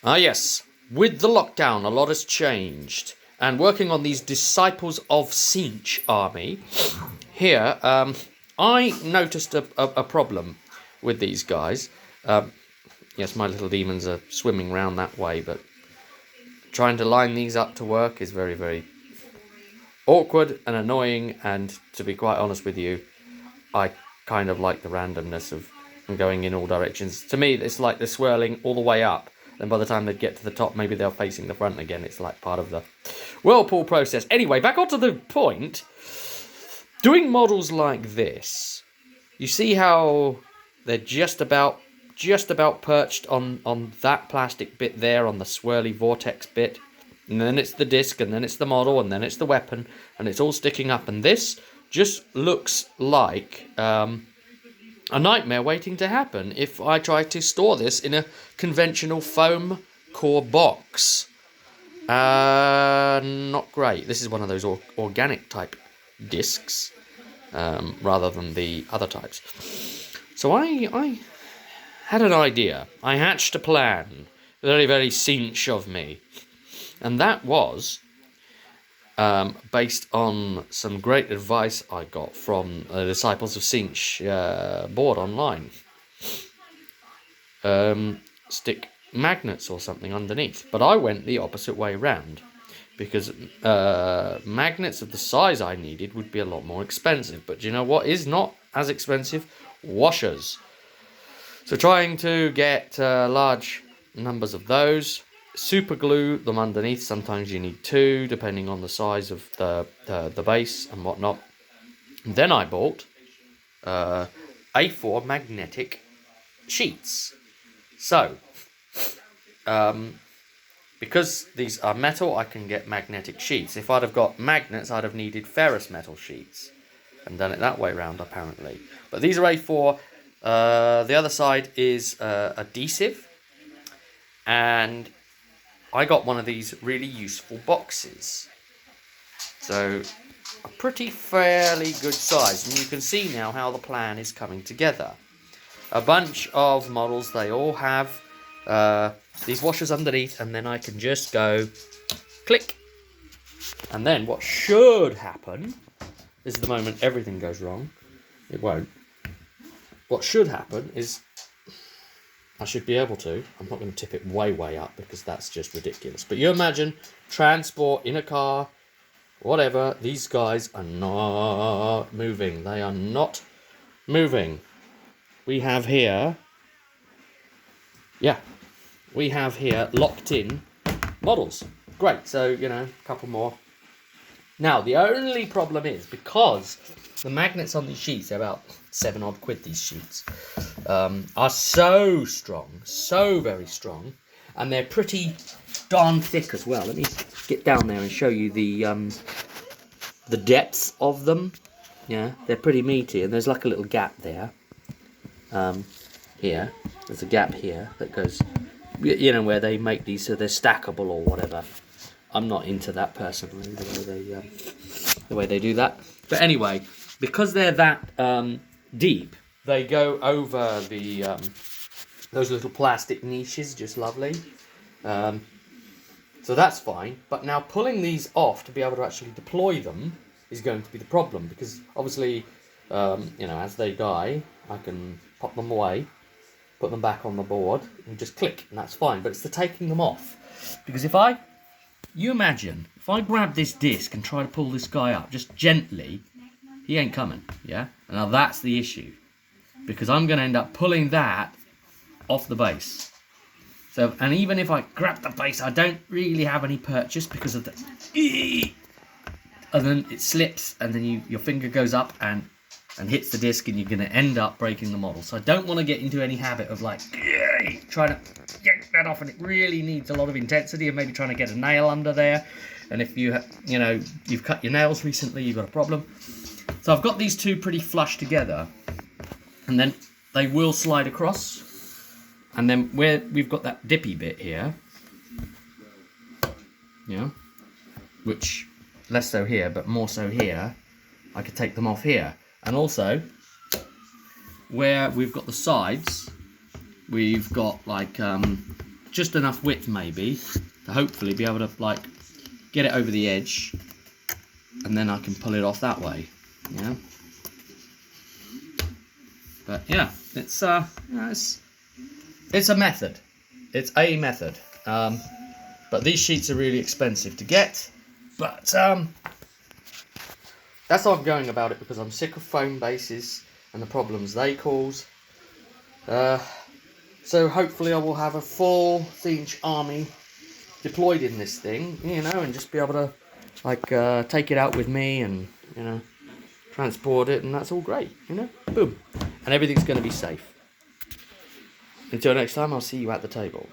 Ah, yes. With the lockdown, a lot has changed. And working on these Disciples of Tzeentch army, here, I noticed a problem with these guys. Yes, my little demons are swimming round that way, but trying to line these up to work is very, very awkward and annoying. And to be quite honest with you, I kind of like the randomness of going in all directions. To me, it's like they're swirling all the way up. Then by the time they get to the top, maybe they're facing the front again. It's like part of the whirlpool process. Anyway, back onto the point. Doing models like this, you see how they're just about perched on that plastic bit there, on the swirly vortex bit. And then it's the disc, and then it's the model, and then it's the weapon, and it's all sticking up. And this just looks like a nightmare waiting to happen if I try to store this in a conventional foam core box. Not great. This is one of those organic type discs, rather than the other types. So I had an idea. I hatched a plan. Very, very Tzeentch of me. And that was based on some great advice I got from the Disciples of Tzeentch board online. Stick magnets or something underneath. But I went the opposite way round, because magnets of the size I needed would be a lot more expensive. But do you know what is not as expensive? Washers. So trying to get large numbers of those. Super glue them underneath. Sometimes you need two, depending on the size of the base and whatnot. And then I bought A4 magnetic sheets. So, because these are metal, I can get magnetic sheets. If I'd have got magnets, I'd have needed ferrous metal sheets and done it that way round, apparently. But these are A4. The other side is adhesive, and I got one of these really useful boxes. So, a pretty fairly good size. And you can see now how the plan is coming together. A bunch of models, they all have these washers underneath, and then I can just go click. And then what should happen, this is the moment everything goes wrong. It won't. What should happen is I should be able to. I'm not going to tip it way up because that's just ridiculous. But you imagine transport in a car, whatever. These guys are not moving. They are not moving. We have here, we have here locked in models. Great. So, a couple more. Now, the only problem is, because the magnets on these sheets, they're about £7 odd, these sheets, are so strong, so very strong, and they're pretty darn thick as well. Let me get down there and show you the depth of them. Yeah, they're pretty meaty, and there's like a little gap there. Here, there's a gap here that goes, where they make these so they're stackable or whatever. I'm not into that personally, the way they do that. But anyway, because they're that deep, they go over the those little plastic niches, just lovely. So that's fine. But now pulling these off to be able to actually deploy them is going to be the problem, because obviously, as they die, I can pop them away, put them back on the board, and just click, and that's fine. But it's the taking them off, because you imagine, if I grab this disc and try to pull this guy up, just gently, he ain't coming, yeah? And now that's the issue, because I'm going to end up pulling that off the base. So, and even if I grab the base, I don't really have any purchase because of the... And then it slips, and then your finger goes up and hits the disc, and you're going to end up breaking the model. So I don't want to get into any habit of trying to yank that off, and it really needs a lot of intensity, and maybe trying to get a nail under there. And if you've cut your nails recently, you've got a problem. So I've got these two pretty flush together, and then they will slide across. And then where we've got that dippy bit here, which less so here, but more so here, I could take them off here. And also, where we've got the sides, we've got just enough width maybe to hopefully be able to like get it over the edge, and then I can pull it off that way. Yeah. But yeah, it's you know, it's a method. It's a method. But these sheets are really expensive to get. But that's how I'm going about it, because I'm sick of foam bases and the problems they cause. So hopefully I will have a full Tzeentch army deployed in this thing, you know, and just be able to like take it out with me and, you know, transport it, and that's all great, you know, boom, and everything's going to be safe. Until next time, I'll see you at the table.